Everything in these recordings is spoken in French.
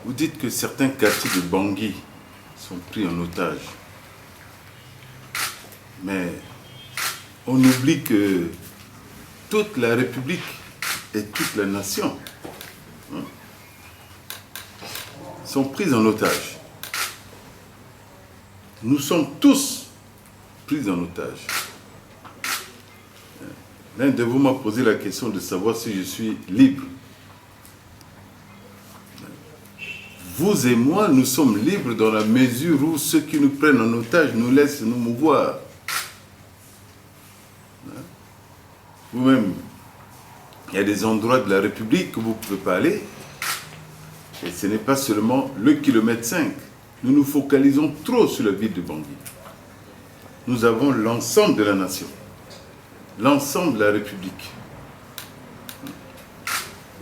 Vous dites que certains quartiers de Bangui sont pris en otage. Mais on oublie que toute la République et toute la nation sont prises en otage. Nous sommes tous pris en otage. L'un de vous m'a posé la question de savoir si je suis libre. Vous et moi, nous sommes libres dans la mesure où ceux qui nous prennent en otage nous laissent nous mouvoir. Vous-même, il y a des endroits de la République que vous ne pouvez pas aller. Et ce n'est pas seulement le kilomètre 5. Nous nous focalisons trop sur la ville de Bangui. Nous avons l'ensemble de la nation, l'ensemble de la République.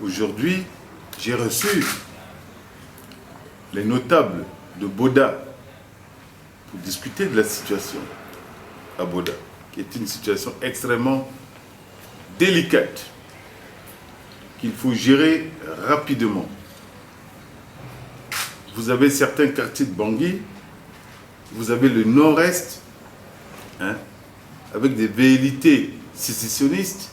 Aujourd'hui, j'ai reçu les notables de Boda pour discuter de la situation à Boda, qui est une situation extrêmement délicate, qu'il faut gérer rapidement. Vous avez certains quartiers de Bangui, vous avez le nord-est, avec des velléités sécessionnistes.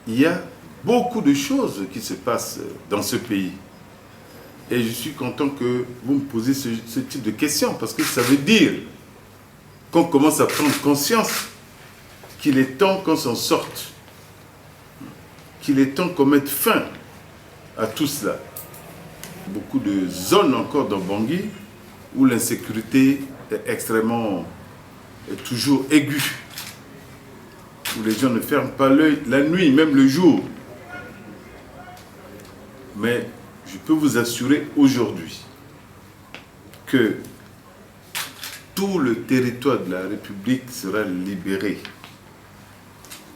Il y a beaucoup de choses qui se passent dans ce pays. Et je suis content que vous me posiez ce type de questions, parce que ça veut dire qu'on commence à prendre conscience qu'il est temps qu'on s'en sorte, qu'il est temps qu'on mette fin à tout cela. Beaucoup de zones encore dans Bangui où l'insécurité est toujours aiguë, où les gens ne ferment pas l'œil la nuit, même le jour. Mais je peux vous assurer aujourd'hui que tout le territoire de la République sera libéré.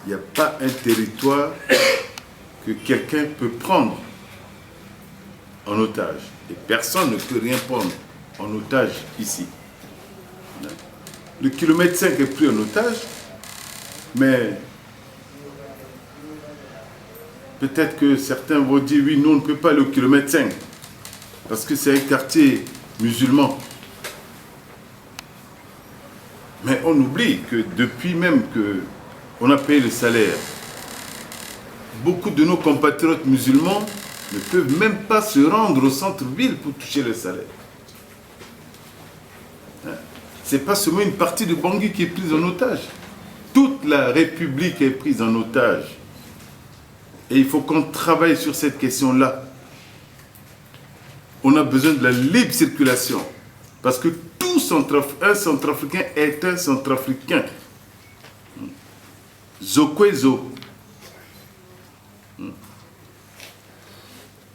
Il n'y a pas un territoire que quelqu'un peut prendre en otage. Et personne ne peut rien prendre en otage ici. Le kilomètre 5 est pris en otage, mais peut-être que certains vont dire oui, nous on ne peut pas aller au kilomètre 5 parce que c'est un quartier musulman. Mais on oublie que depuis même qu'on a payé le salaire, beaucoup de nos compatriotes musulmans ne peuvent même pas se rendre au centre-ville pour toucher le salaire. Ce n'est pas seulement une partie de Bangui qui est prise en otage. Toute la République est prise en otage. Et il faut qu'on travaille sur cette question-là. On a besoin de la libre circulation. Parce que un Centrafricain est un Centrafricain. Zokwezo.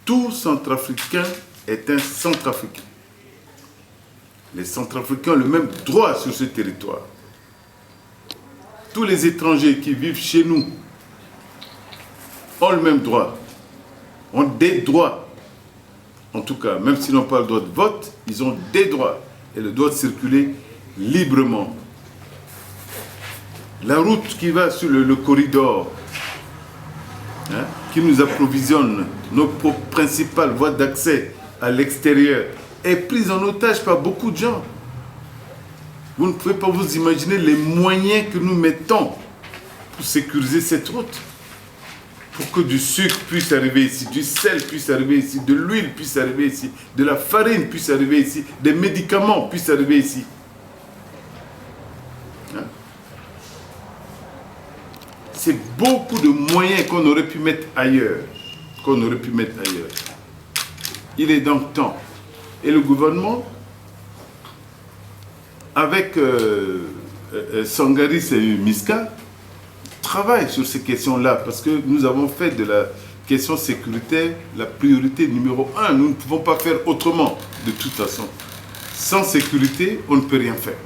Tout Centrafricain est un Centrafricain. Les Centrafricains ont le même droit sur ce territoire. Tous les étrangers qui vivent chez nous ont le même droit, ont des droits. En tout cas, même s'ils n'ont pas le droit de vote, ils ont des droits et le droit de circuler librement. La route qui va sur le corridor, qui nous approvisionne nos principales voies d'accès à l'extérieur, est prise en otage par beaucoup de gens. Vous ne pouvez pas vous imaginer les moyens que nous mettons pour sécuriser cette route. Pour que du sucre puisse arriver ici, du sel puisse arriver ici, de l'huile puisse arriver ici, de la farine puisse arriver ici, des médicaments puissent arriver ici. C'est beaucoup de moyens qu'on aurait pu mettre ailleurs. Il est donc temps. Et le gouvernement, avec Sangaris et Miska, travaille sur ces questions-là, parce que nous avons fait de la question sécuritaire la priorité numéro 1. Nous ne pouvons pas faire autrement, de toute façon. Sans sécurité, on ne peut rien faire.